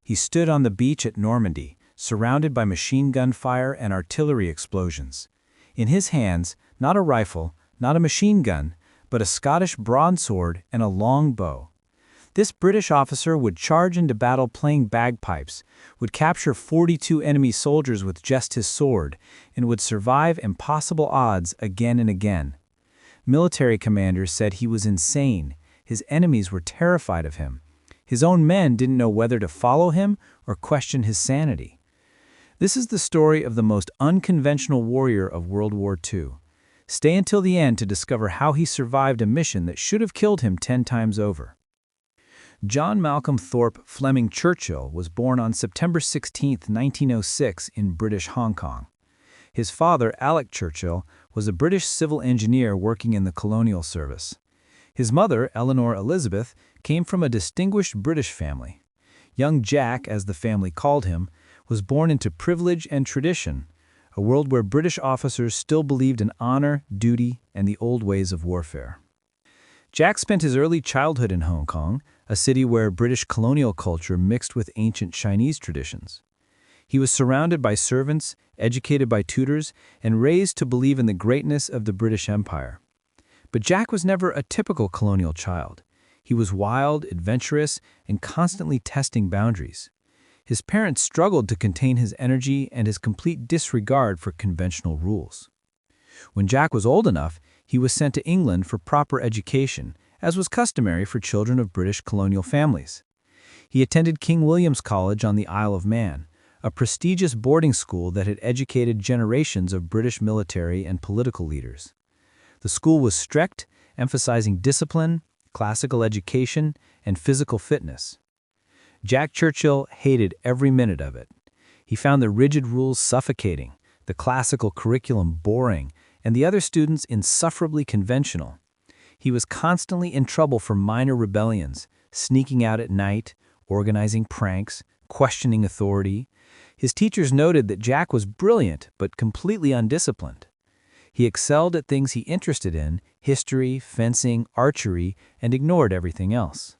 He stood on the beach at Normandy, surrounded by machine gun fire and artillery explosions. In his hands, not a rifle, not a machine gun, but a Scottish broadsword and a long bow. This British officer would charge into battle playing bagpipes, would capture 42 enemy soldiers with just his sword, and would survive impossible odds again and again. Military commanders said he was insane. His enemies were terrified of him. His own men didn't know whether to follow him or question his sanity. This is the story of the most unconventional warrior of World War II. Stay until the end to discover how he survived a mission that should have killed him 10 times over. John Malcolm Thorpe Fleming Churchill was born on September 16, 1906 in British Hong Kong. His father, Alec Churchill, was a British civil engineer working in the colonial service. His mother, Eleanor Elizabeth, came from a distinguished British family. Young Jack, as the family called him, was born into privilege and tradition, a world where British officers still believed in honor, duty, and the old ways of warfare. Jack spent his early childhood in Hong Kong, a city where British colonial culture mixed with ancient Chinese traditions. He was surrounded by servants, educated by tutors, and raised to believe in the greatness of the British Empire. But Jack was never a typical colonial child. He was wild, adventurous, and constantly testing boundaries. His parents struggled to contain his energy and his complete disregard for conventional rules. When Jack was old enough, he was sent to England for proper education, as was customary for children of British colonial families. He attended King William's College on the Isle of Man, a prestigious boarding school that had educated generations of British military and political leaders. The school was strict, emphasizing discipline, classical education, and physical fitness. Jack Churchill hated every minute of it. He found the rigid rules suffocating, the classical curriculum boring, and the other students insufferably conventional. He was constantly in trouble for minor rebellions, sneaking out at night, organizing pranks, questioning authority. His teachers noted that Jack was brilliant but completely undisciplined. He excelled at things he interested in, history, fencing, archery, and ignored everything else.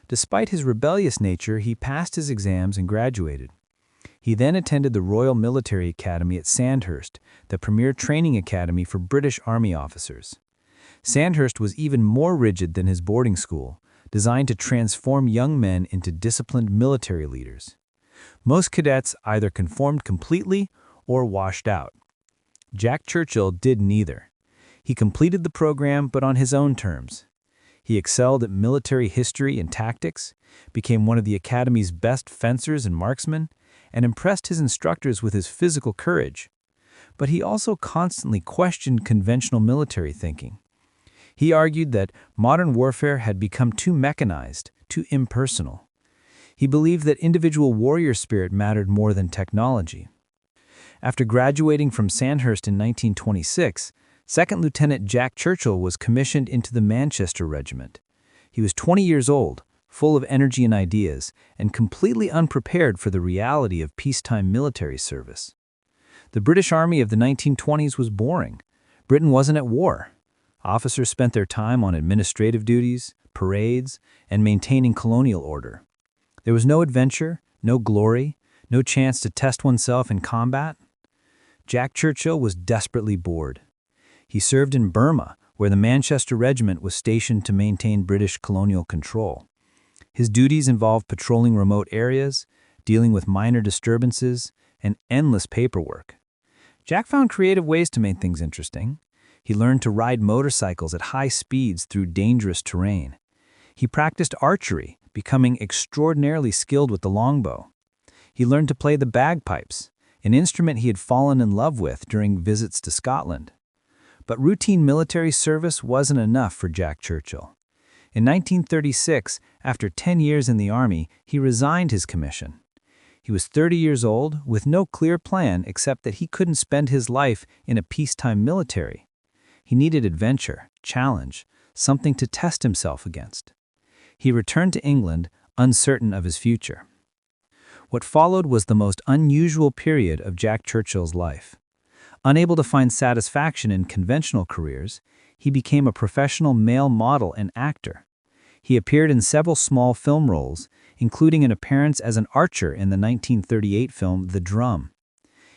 Despite his rebellious nature, he passed his exams and graduated. He then attended the Royal Military Academy at Sandhurst, the premier training academy for British Army officers. Sandhurst was even more rigid than his boarding school, designed to transform young men into disciplined military leaders. Most cadets either conformed completely or washed out. Jack Churchill did neither. He completed the program, but on his own terms. He excelled at military history and tactics, became one of the Academy's best fencers and marksmen, and impressed his instructors with his physical courage. But he also constantly questioned conventional military thinking. He argued that modern warfare had become too mechanized, too impersonal. He believed that individual warrior spirit mattered more than technology. After graduating from Sandhurst in 1926, Second Lieutenant Jack Churchill was commissioned into the Manchester Regiment. He was 20 years old, full of energy and ideas, and completely unprepared for the reality of peacetime military service. The British Army of the 1920s was boring. Britain wasn't at war. Officers spent their time on administrative duties, parades, and maintaining colonial order. There was no adventure, no glory, no chance to test oneself in combat. Jack Churchill was desperately bored. He served in Burma, where the Manchester Regiment was stationed to maintain British colonial control. His duties involved patrolling remote areas, dealing with minor disturbances, and endless paperwork. Jack found creative ways to make things interesting. He learned to ride motorcycles at high speeds through dangerous terrain. He practiced archery, becoming extraordinarily skilled with the longbow. He learned to play the bagpipes, an instrument he had fallen in love with during visits to Scotland. But routine military service wasn't enough for Jack Churchill. In 1936, after 10 years in the Army, he resigned his commission. He was 30 years old, with no clear plan except that he couldn't spend his life in a peacetime military. He needed adventure, challenge, something to test himself against. He returned to England, uncertain of his future. What followed was the most unusual period of Jack Churchill's life. Unable to find satisfaction in conventional careers, he became a professional male model and actor. He appeared in several small film roles, including an appearance as an archer in the 1938 film The Drum.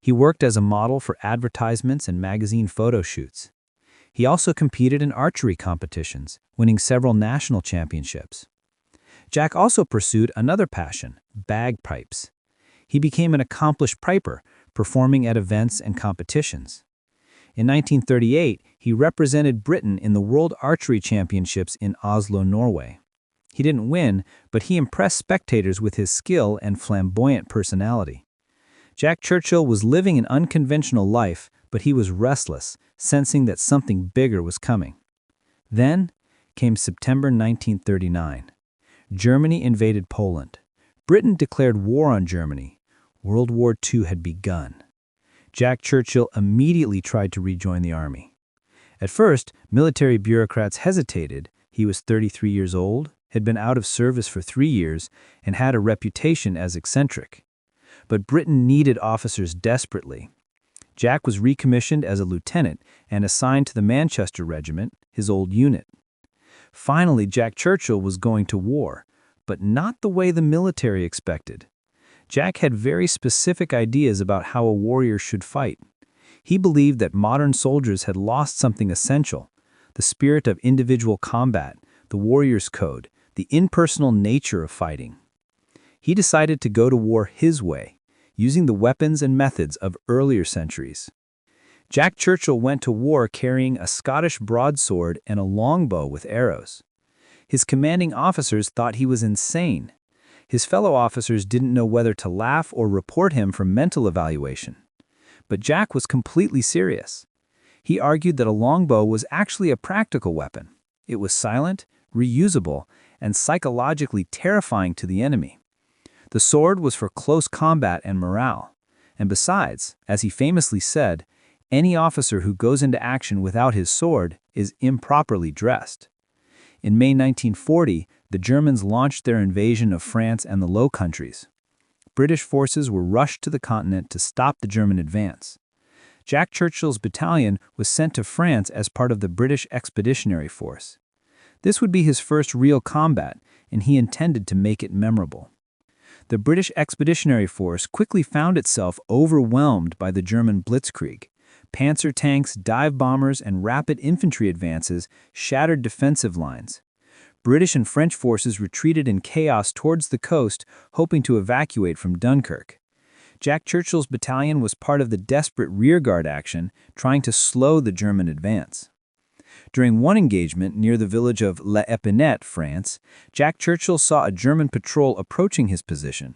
He worked as a model for advertisements and magazine photo shoots. He also competed in archery competitions, winning several national championships. Jack also pursued another passion, bagpipes. He became an accomplished piper, performing at events and competitions. In 1938, he represented Britain in the World Archery Championships in Oslo, Norway. He didn't win, but he impressed spectators with his skill and flamboyant personality. Jack Churchill was living an unconventional life, but he was restless, sensing that something bigger was coming. Then came September 1939. Germany invaded Poland. Britain declared war on Germany. World War II had begun. Jack Churchill immediately tried to rejoin the army. At first, military bureaucrats hesitated. He was 33 years old, had been out of service for 3 years, and had a reputation as eccentric. But Britain needed officers desperately. Jack was recommissioned as a lieutenant and assigned to the Manchester Regiment, his old unit. Finally, Jack Churchill was going to war, but not the way the military expected. Jack had very specific ideas about how a warrior should fight. He believed that modern soldiers had lost something essential: the spirit of individual combat, the warrior's code, the impersonal nature of fighting. He decided to go to war his way, using the weapons and methods of earlier centuries. Jack Churchill went to war carrying a Scottish broadsword and a longbow with arrows. His commanding officers thought he was insane. His fellow officers didn't know whether to laugh or report him for mental evaluation. But Jack was completely serious. He argued that a longbow was actually a practical weapon. It was silent, reusable, and psychologically terrifying to the enemy. The sword was for close combat and morale. And besides, as he famously said, any officer who goes into action without his sword is improperly dressed. In May 1940, the Germans launched their invasion of France and the Low Countries. British forces were rushed to the continent to stop the German advance. Jack Churchill's battalion was sent to France as part of the British Expeditionary Force. This would be his first real combat, and he intended to make it memorable. The British Expeditionary Force quickly found itself overwhelmed by the German blitzkrieg. Panzer tanks, dive bombers, and rapid infantry advances shattered defensive lines. British and French forces retreated in chaos towards the coast, hoping to evacuate from Dunkirk. Jack Churchill's battalion was part of the desperate rearguard action, trying to slow the German advance. During one engagement near the village of La Epinette, France, Jack Churchill saw a German patrol approaching his position.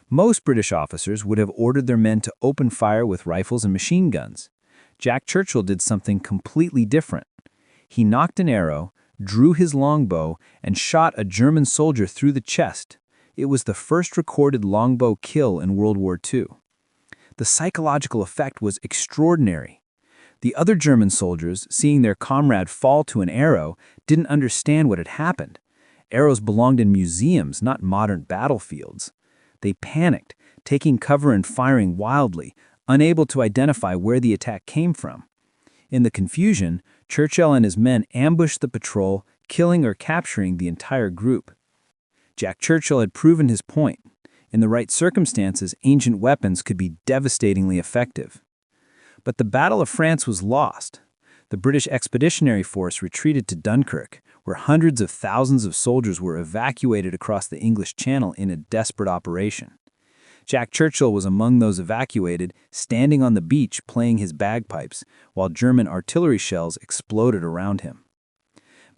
Most British officers would have ordered their men to open fire with rifles and machine guns. Jack Churchill did something completely different. He knocked an arrow, drew his longbow, and shot a German soldier through the chest. It was the first recorded longbow kill in World War II. The psychological effect was extraordinary. The other German soldiers, seeing their comrade fall to an arrow, didn't understand what had happened. Arrows belonged in museums, not modern battlefields. They panicked, taking cover and firing wildly, unable to identify where the attack came from. In the confusion, Churchill and his men ambushed the patrol, killing or capturing the entire group. Jack Churchill had proven his point. In the right circumstances, ancient weapons could be devastatingly effective. But the Battle of France was lost. The British Expeditionary Force retreated to Dunkirk, where hundreds of thousands of soldiers were evacuated across the English Channel in a desperate operation. Jack Churchill was among those evacuated, standing on the beach playing his bagpipes, while German artillery shells exploded around him.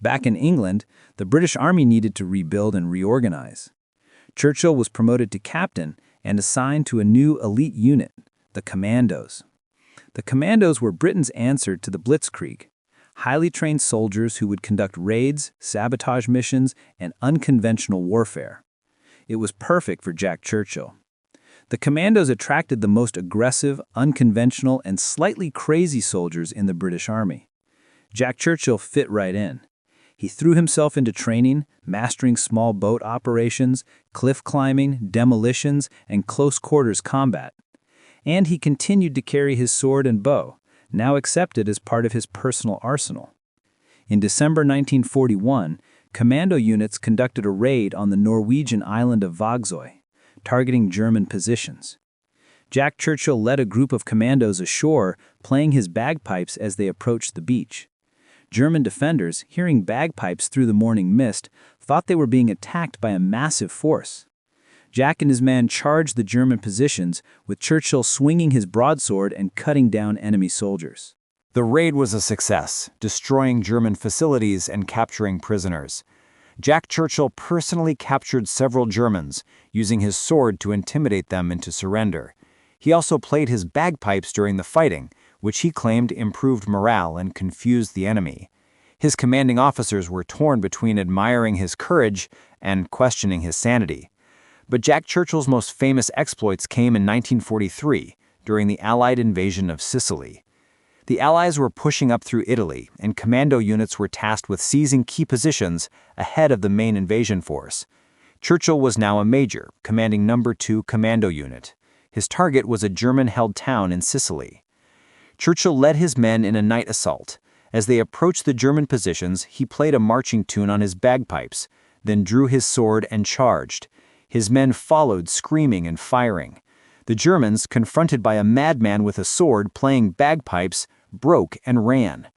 Back in England, the British Army needed to rebuild and reorganize. Churchill was promoted to captain and assigned to a new elite unit, the Commandos. The Commandos were Britain's answer to the Blitzkrieg, highly trained soldiers who would conduct raids, sabotage missions, and unconventional warfare. It was perfect for Jack Churchill. The Commandos attracted the most aggressive, unconventional, and slightly crazy soldiers in the British Army. Jack Churchill fit right in. He threw himself into training, mastering small boat operations, cliff climbing, demolitions, and close-quarters combat. And he continued to carry his sword and bow, now accepted as part of his personal arsenal. In December 1941, commando units conducted a raid on the Norwegian island of Vagsøy, targeting German positions. Jack Churchill led a group of commandos ashore, playing his bagpipes as they approached the beach. German defenders, hearing bagpipes through the morning mist, thought they were being attacked by a massive force. Jack and his men charged the German positions, with Churchill swinging his broadsword and cutting down enemy soldiers. The raid was a success, destroying German facilities and capturing prisoners. Jack Churchill personally captured several Germans, using his sword to intimidate them into surrender. He also played his bagpipes during the fighting, which he claimed improved morale and confused the enemy. His commanding officers were torn between admiring his courage and questioning his sanity. But Jack Churchill's most famous exploits came in 1943, during the Allied invasion of Sicily. The Allies were pushing up through Italy, and commando units were tasked with seizing key positions ahead of the main invasion force. Churchill was now a major, commanding No. 2 Commando Unit. His target was a German-held town in Sicily. Churchill led his men in a night assault. As they approached the German positions, he played a marching tune on his bagpipes, then drew his sword and charged. His men followed, screaming and firing. The Germans, confronted by a madman with a sword playing bagpipes, broke and ran.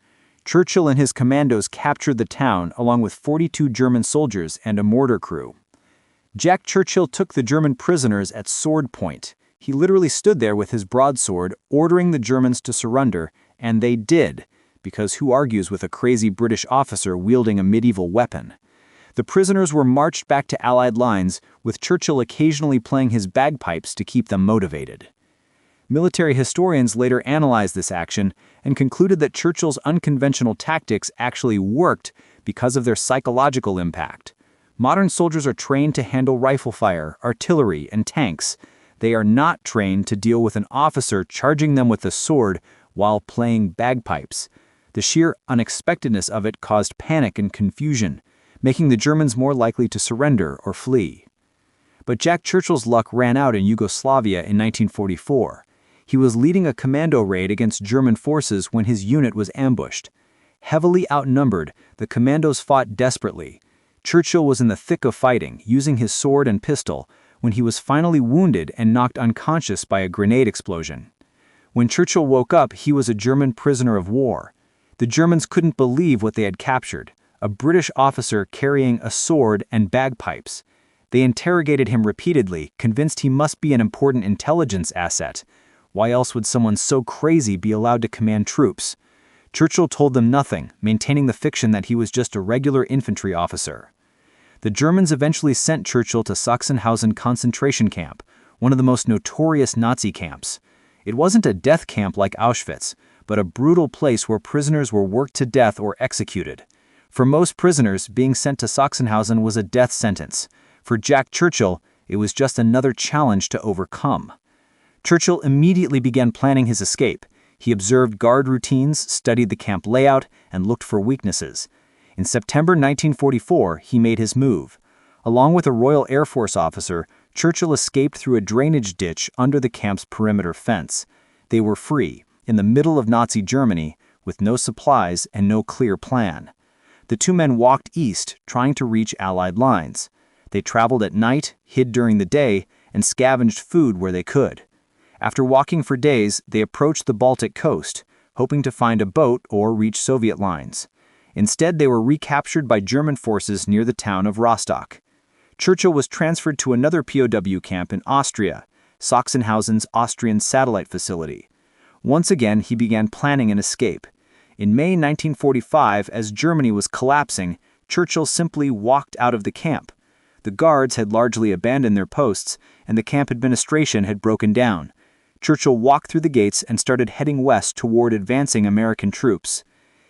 Churchill and his commandos captured the town along with 42 German soldiers and a mortar crew. Jack Churchill took the German prisoners at sword point. He literally stood there with his broadsword, ordering the Germans to surrender, and they did, because who argues with a crazy British officer wielding a medieval weapon? The prisoners were marched back to Allied lines, with Churchill occasionally playing his bagpipes to keep them motivated. Military historians later analyzed this action and concluded that Churchill's unconventional tactics actually worked because of their psychological impact. Modern soldiers are trained to handle rifle fire, artillery, and tanks. They are not trained to deal with an officer charging them with a sword while playing bagpipes. The sheer unexpectedness of it caused panic and confusion, making the Germans more likely to surrender or flee. But Jack Churchill's luck ran out in Yugoslavia in 1944. He was leading a commando raid against German forces when his unit was ambushed. Heavily outnumbered, the commandos fought desperately. Churchill was in the thick of fighting, using his sword and pistol, when he was finally wounded and knocked unconscious by a grenade explosion. When Churchill woke up, he was a German prisoner of war. The Germans couldn't believe what they had captured, a British officer carrying a sword and bagpipes. They interrogated him repeatedly, convinced he must be an important intelligence asset. Why else would someone so crazy be allowed to command troops? Churchill told them nothing, maintaining the fiction that he was just a regular infantry officer. The Germans eventually sent Churchill to Sachsenhausen concentration camp, one of the most notorious Nazi camps. It wasn't a death camp like Auschwitz, but a brutal place where prisoners were worked to death or executed. For most prisoners, being sent to Sachsenhausen was a death sentence. For Jack Churchill, it was just another challenge to overcome. Churchill immediately began planning his escape. He observed guard routines, studied the camp layout, and looked for weaknesses. In September 1944, he made his move. Along with a Royal Air Force officer, Churchill escaped through a drainage ditch under the camp's perimeter fence. They were free, in the middle of Nazi Germany, with no supplies and no clear plan. The two men walked east, trying to reach Allied lines. They traveled at night, hid during the day, and scavenged food where they could. After walking for days, they approached the Baltic coast, hoping to find a boat or reach Soviet lines. Instead, they were recaptured by German forces near the town of Rostock. Churchill was transferred to another POW camp in Austria, Sachsenhausen's Austrian satellite facility. Once again, he began planning an escape. In May 1945, as Germany was collapsing, Churchill simply walked out of the camp. The guards had largely abandoned their posts, and the camp administration had broken down. Churchill walked through the gates and started heading west toward advancing American troops.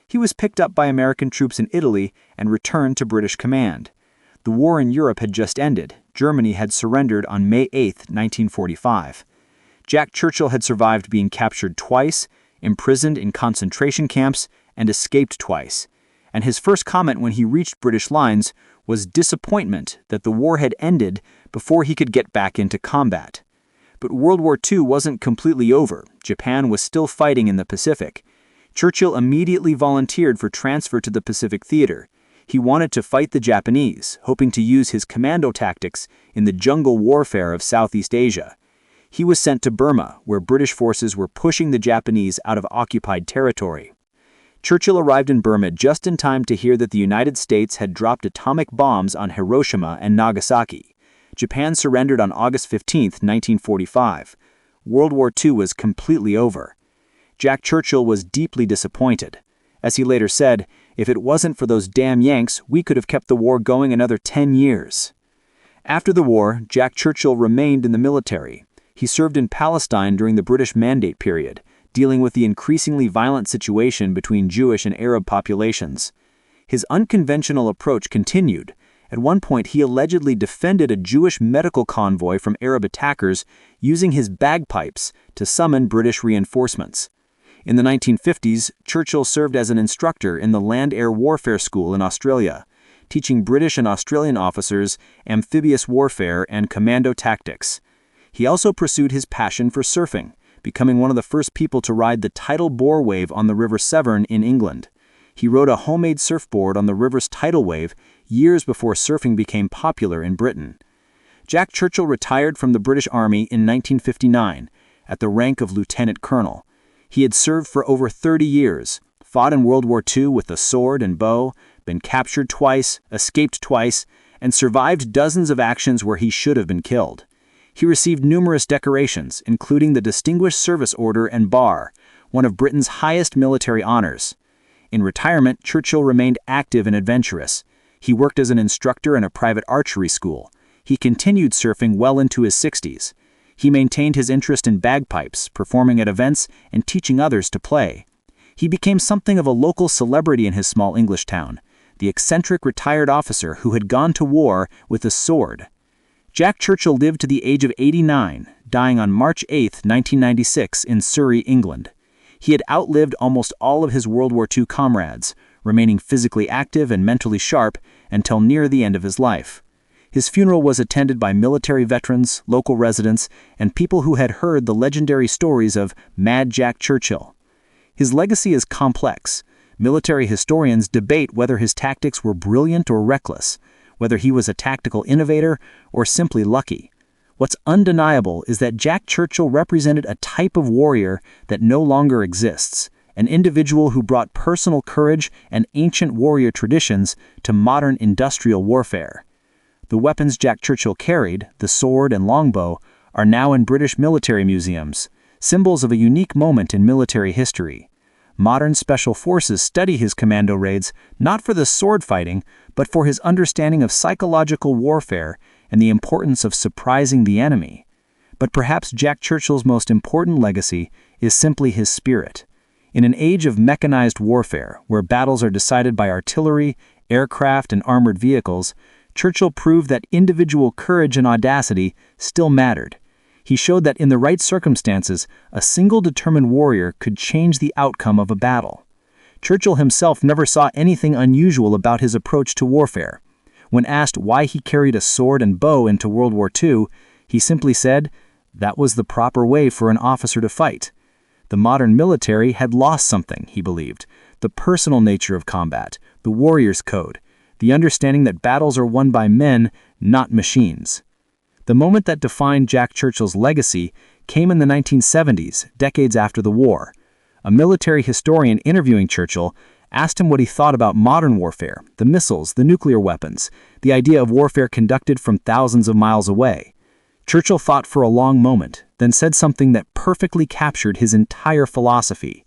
He was picked up by American troops in Italy and returned to British command. The war in Europe had just ended. Germany had surrendered on May 8, 1945. Jack Churchill had survived being captured twice, imprisoned in concentration camps, and escaped twice. And his first comment when he reached British lines was disappointment that the war had ended before he could get back into combat. But World War II wasn't completely over. Japan was still fighting in the Pacific. Churchill immediately volunteered for transfer to the Pacific Theater. He wanted to fight the Japanese, hoping to use his commando tactics in the jungle warfare of Southeast Asia. He was sent to Burma, where British forces were pushing the Japanese out of occupied territory. Churchill arrived in Burma just in time to hear that the United States had dropped atomic bombs on Hiroshima and Nagasaki. Japan surrendered on August 15, 1945. World War II was completely over. Jack Churchill was deeply disappointed. As he later said, "If it wasn't for those damn Yanks, we could have kept the war going another 10 years. After the war, Jack Churchill remained in the military. He served in Palestine during the British Mandate period, dealing with the increasingly violent situation between Jewish and Arab populations. His unconventional approach continued. At one point, he allegedly defended a Jewish medical convoy from Arab attackers using his bagpipes to summon British reinforcements. In the 1950s, Churchill served as an instructor in the Land-Air Warfare School in Australia, teaching British and Australian officers amphibious warfare and commando tactics. He also pursued his passion for surfing, becoming one of the first people to ride the tidal bore wave on the River Severn in England. He rode a homemade surfboard on the river's tidal wave years before surfing became popular in Britain. Jack Churchill retired from the British Army in 1959 at the rank of lieutenant colonel. He had served for over 30 years, fought in World War II with a sword and bow, been captured twice, escaped twice, and survived dozens of actions where he should have been killed. He received numerous decorations, including the Distinguished Service Order and Bar, one of Britain's highest military honors. In retirement, Churchill remained active and adventurous. He worked as an instructor in a private archery school. He continued surfing well into his 60s. He maintained his interest in bagpipes, performing at events and teaching others to play. He became something of a local celebrity in his small English town, the eccentric retired officer who had gone to war with a sword. Jack Churchill lived to the age of 89, dying on March 8, 1996 in Surrey, England. He had outlived almost all of his World War II comrades, remaining physically active and mentally sharp until near the end of his life. His funeral was attended by military veterans, local residents, and people who had heard the legendary stories of Mad Jack Churchill. His legacy is complex. Military historians debate whether his tactics were brilliant or reckless, whether he was a tactical innovator or simply lucky. What's undeniable is that Jack Churchill represented a type of warrior that no longer exists, an individual who brought personal courage and ancient warrior traditions to modern industrial warfare. The weapons Jack Churchill carried, the sword and longbow, are now in British military museums, symbols of a unique moment in military history. Modern special forces study his commando raids not for the sword fighting, but for his understanding of psychological warfare and the importance of surprising the enemy. But perhaps Jack Churchill's most important legacy is simply his spirit. In an age of mechanized warfare, where battles are decided by artillery, aircraft, and armored vehicles, Churchill proved that individual courage and audacity still mattered. He showed that in the right circumstances, a single determined warrior could change the outcome of a battle. Churchill himself never saw anything unusual about his approach to warfare. When asked why he carried a sword and bow into World War II, he simply said, "That was the proper way for an officer to fight." The modern military had lost something, he believed, the personal nature of combat, the warrior's code, the understanding that battles are won by men, not machines. The moment that defined Jack Churchill's legacy came in the 1970s, decades after the war. A military historian interviewing Churchill asked him what he thought about modern warfare, the missiles, the nuclear weapons, the idea of warfare conducted from thousands of miles away. Churchill thought for a long moment, then said something that perfectly captured his entire philosophy.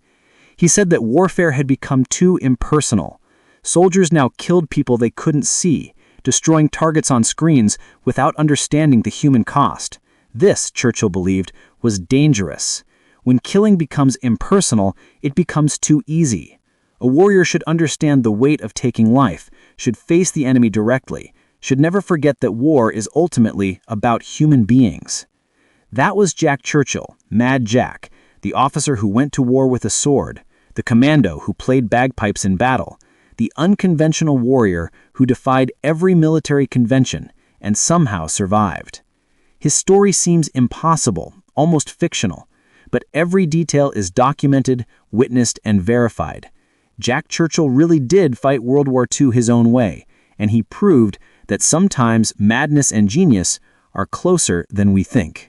He said that warfare had become too impersonal. Soldiers now killed people they couldn't see, destroying targets on screens without understanding the human cost. This, Churchill believed, was dangerous. When killing becomes impersonal, it becomes too easy. A warrior should understand the weight of taking life, should face the enemy directly, should never forget that war is ultimately about human beings. That was Jack Churchill, Mad Jack, the officer who went to war with a sword, the commando who played bagpipes in battle, the unconventional warrior who defied every military convention and somehow survived. His story seems impossible, almost fictional, but every detail is documented, witnessed, and verified. Jack Churchill really did fight World War II his own way, and he proved that sometimes madness and genius are closer than we think.